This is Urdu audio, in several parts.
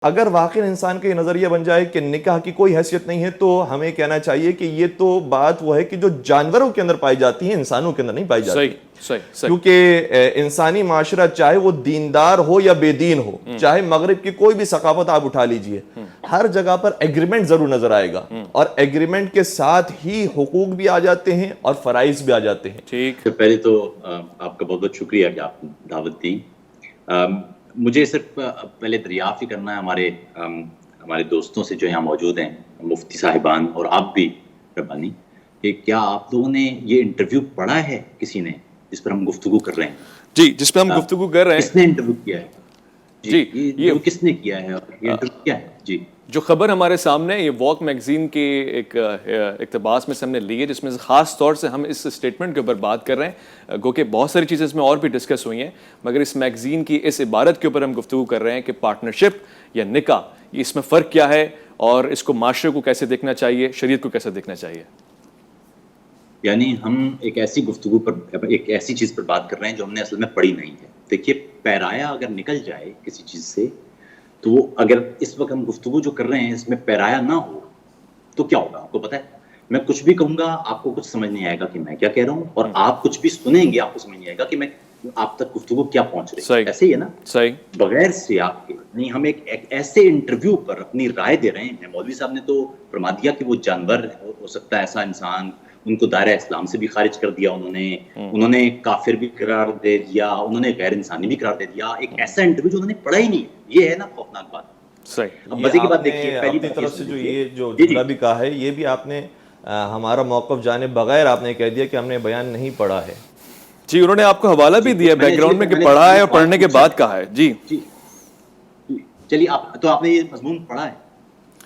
اگر واقعی انسان کا یہ نظریہ بن جائے کہ نکاح کی کوئی حیثیت نہیں ہے تو ہمیں کہنا چاہیے کہ یہ تو بات وہ ہے کہ جو جانوروں کے اندر پائی جاتی ہیں انسانوں کے اندر نہیں پائی جاتی. صحیح. کیونکہ انسانی معاشرہ چاہے وہ دیندار ہو یا بے دین ہو, چاہے مغرب کی کوئی بھی ثقافت آپ اٹھا لیجئے, ہر جگہ پر ایگریمنٹ ضرور نظر آئے گا, اور ایگریمنٹ کے ساتھ ہی حقوق بھی آ جاتے ہیں اور فرائض بھی آ جاتے ہیں. ٹھیک. پہلے تو آپ کا بہت بہت شکریہ کہ آپ نے دعوت دی. مجھے صرف پہلے دریافت ہی کرنا ہے ہمارے دوستوں سے جو یہاں موجود ہیں, مفتی صاحبان اور آپ بھی ربانی, کہ کیا آپ لوگوں نے یہ انٹرویو پڑھا ہے کسی نے جس پر ہم گفتگو کر رہے ہیں؟ جی, جس پہ ہم گفتگو کر رہے ہیں. کس نے انٹرویو کیا ہے؟ جی, یہ کس نے کیا ہے اور یہ انٹرویو کیا ہے؟ جی, جو خبر ہمارے سامنے یہ واک میگزین کے ایک اقتباس میں سے ہم نے لی ہے, جس میں خاص طور سے ہم اس اسٹیٹمنٹ کے اوپر بات کر رہے ہیں, گو کہ بہت ساری چیزیں اس میں اور بھی ڈسکس ہوئی ہیں, مگر اس میگزین کی اس عبارت کے اوپر ہم گفتگو کر رہے ہیں کہ پارٹنرشپ یا نکاح, اس میں فرق کیا ہے اور اس کو معاشرے کو کیسے دیکھنا چاہیے, شریعت کو کیسے دیکھنا چاہیے. یعنی ہم ایک ایسی گفتگو پر, ایک ایسی چیز پر بات کر رہے ہیں جو ہم نے اصل میں پڑھی نہیں ہے. دیکھیے, پیرایا اگر نکل جائے کسی چیز سے تو وہ, اگر اس وقت ہم گفتگو جو کر رہے ہیں اس میں پیرایا نہ ہو تو کیا ہوگا آپ کو پتہ ہے؟ میں کچھ بھی کہوں گا آپ کو کچھ سمجھ نہیں آئے گا کہ میں کیا کہہ رہا ہوں, اور آپ کچھ بھی سنیں گے آپ کو سمجھ نہیں آئے گا کہ میں آپ تک گفتگو کیا پہنچ رہی ہے. ایسے ہی ہے نا؟ صحیح. بغیر سیاق کے نہیں, ہم ایک ایسے انٹرویو پر اپنی رائے دے رہے ہیں. مولوی صاحب نے تو فرما دیا کہ وہ جانور ہو سکتا ہے ایسا انسان, ان کو دائرہ اسلام سے بھی خارج کر دیا انہوں نے کافر بھی قرار دے دیا, انہوں نے غیر انسانی بھی قرار دے دیا. ایک ایسا انٹرویو جو انہوں نے پڑھا ہی نہیں, یہ ہے نا خوفناک بات. صحیح. اب مزے کی بات دیکھیے, اپنی طرف سے جو جملہ بھی کہا ہے, یہ بھی آپ نے ہمارا موقف جانے بغیر آپ نے کہہ دیا کہ ہم نے بیان نہیں پڑھا ہے. جی, انہوں نے آپ کو حوالہ بھی دیا بیک گراؤنڈ میں کہ پڑھا ہے اور پڑھنے کے بعد کہا ہے. جی چلیے, آپ نے یہ مضمون پڑھا ہے؟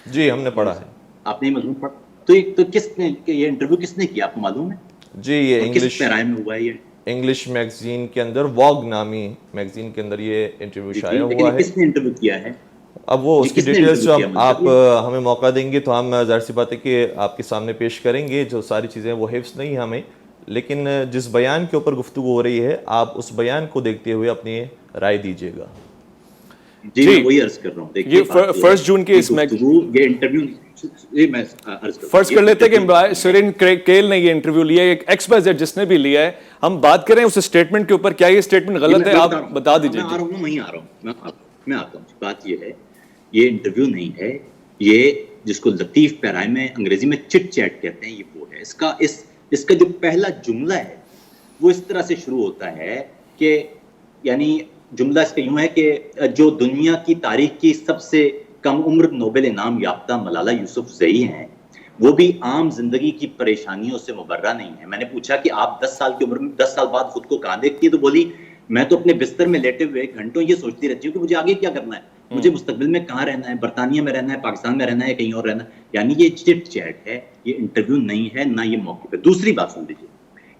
جی, ہم نے پڑھا ہے. آپ نے یہ مضمون پڑھا تو کس نے یہ انٹرویو کس نے کیا, آپ کو معلوم ہے؟ جی, یہ انگلش پیرائے میں ہوا ہے, یہ انگلش میگزین کے اندر, واگ نامی میگزین کے اندر یہ انٹرویو شائع ہوا ہے. کس نے انٹرویو کیا ہے؟ اب وہ اس کی ڈیٹیلز جو آپ ہمیں موقع دیں گے تو ہم ظاہر سی بات ہے کہ آپ کے سامنے پیش کریں گے. جو ساری چیزیں وہ حفظ نہیں ہمیں, لیکن جس بیان کے اوپر گفتگو ہو رہی ہے آپ اس بیان کو دیکھتے ہوئے اپنی رائے دیجیے گا. جی, میں وہی عرض کر رہا ہوں. یہ 1 جون کے اس یہ انٹرویو فرض کر لیتے ہیں کہ سیرین کیل نے یہ انٹرویو لیا ہے, ایک ایکس وائی زیڈ جس نے بھی لیا ہے, ہم بات کریں اس اسٹیٹمنٹ کے اوپر, کیا یہ اسٹیٹمنٹ غلط ہے آپ بتا دیجیے. میں آتا ہوں. بات یہ ہے, یہ انٹرویو نہیں ہے, یہ جس کو لطیف پیرائے میں انگریزی میں چٹ چیٹ کہتے ہیں, یہ وہ ہے. اس کا جو پہلا جملہ ہے وہ اس طرح سے شروع ہوتا ہے کہ, یعنی جملہ اس کا یوں ہے کہ جو دنیا کی تاریخ کی سب سے کم عمر نوبل انعام یافتہ ملالہ یوسفزئی ہیں, وہ بھی عام زندگی کی پریشانیوں سے مبرہ نہیں ہے. میں نے پوچھا کہ آپ 10 سال کی عمر میں 10 سال بعد خود کو کہاں دیکھتی ہے, تو بولی میں تو اپنے بستر میں لیٹے ہوئے گھنٹوں یہ سوچتی رہتی ہوں کہ مجھے آگے کیا کرنا ہے, مجھے مستقبل میں کہاں رہنا ہے, برطانیہ میں رہنا ہے, پاکستان میں رہنا ہے, کہیں اور رہنا ہے. یعنی یہ چٹ چیٹ ہے, یہ انٹرویو نہیں ہے, نہ یہ موقف ہے. دوسری بات سن لیجیے,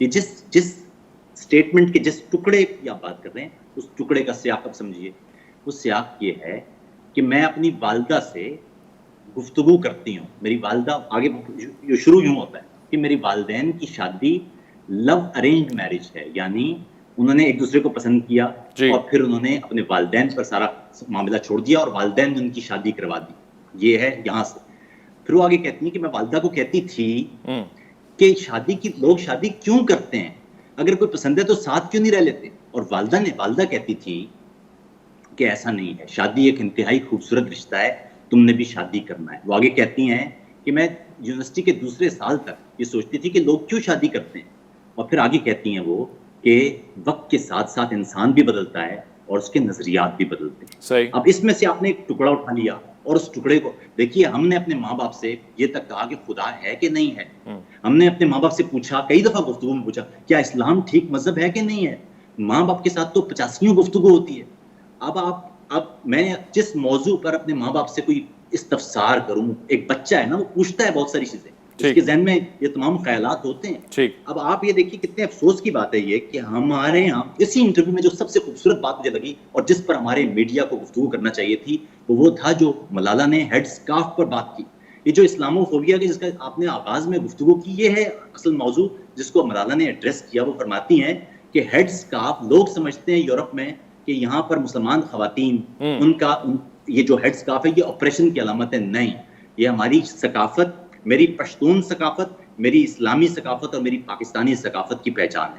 یہ جس اسٹیٹمنٹ کے جس ٹکڑے کی آپ بات کر رہے ہیں اس ٹکڑے کا سیاق اب سمجھیے. وہ سیاق یہ ہے کہ میں اپنی والدہ سے گفتگو کرتی ہوں. میری والدہ, آگے شروع یوں ہوتا ہے کہ میری والدین کی شادی لو ارینج میرج ہے, یعنی انہوں نے ایک دوسرے کو پسند کیا اور پھر انہوں نے اپنے والدین پر سارا معاملہ چھوڑ دیا اور والدین نے ان کی شادی کروا دی. یہ ہے یہاں سے. پھر وہ آگے کہتی ہیں کہ میں والدہ کو کہتی تھی کہ لوگ شادی کیوں کرتے ہیں, اگر کوئی پسند ہے تو ساتھ کیوں نہیں رہ لیتے. اور والدہ کہتی تھی کہ ایسا نہیں ہے, شادی ایک انتہائی خوبصورت رشتہ ہے, تم نے بھی شادی کرنا ہے. وہ آگے کہتی ہیں کہ میں یونیورسٹی کے دوسرے سال تک یہ سوچتی تھی کہ لوگ کیوں شادی کرتے ہیں. اور پھر آگے کہتی ہیں وہ کہ وقت کے ساتھ ساتھ انسان بھی بدلتا ہے اور اس کے نظریات بھی بدلتے ہیں. صحیح. اب اس میں سے آپ نے ایک ٹکڑا اٹھا لیا اور اس ٹکڑے کو دیکھیے, ہم نے اپنے ماں باپ سے یہ تک کہا کہ خدا ہے کہ نہیں ہے. ہم نے اپنے ماں باپ سے پوچھا, کئی دفعہ گفتگو میں پوچھا, کیا اسلام ٹھیک مذہب ہے کہ نہیں ہے. ماں باپ کے ساتھ تو 85 گفتگو ہوتی ہے. اب میں جس موضوع پر اپنے ماں باپ سے کوئی استفسار کروں, ایک بچہ ہے نا, وہ پوچھتا ہے بہت ساری چیزیں, اس کے ذہن میں یہ تمام خیالات ہوتے ہیں. اب آپ یہ دیکھیے کتنے افسوس کی بات ہے یہ کہ ہمارے یہاں اسی انٹرویو میں جو سب سے خوبصورت بات مجھے لگی اور جس پر ہمارے میڈیا کو گفتگو کرنا چاہیے تھی, وہ تھا جو ملالہ نے ہیڈ اسکارف پر بات کی. یہ جو اسلامو فوبیا کی جس کا آپ نے آغاز میں گفتگو کی, یہ ہے اصل موضوع جس کو ملالہ نے ایڈریس کیا. وہ فرماتی ہیں کہ ہیڈ اسکارف لوگ سمجھتے ہیں یورپ میں کہ یہاں پر مسلمان خواتین ان یہ جو ہیڈ سکارف ہے یہ آپریشن کی علامت ہے، نہیں، یہ ہماری ثقافت، میری پشتون ثقافت، میری اسلامی ثقافت اور میری پاکستانی ثقافت کی پہچان ہے.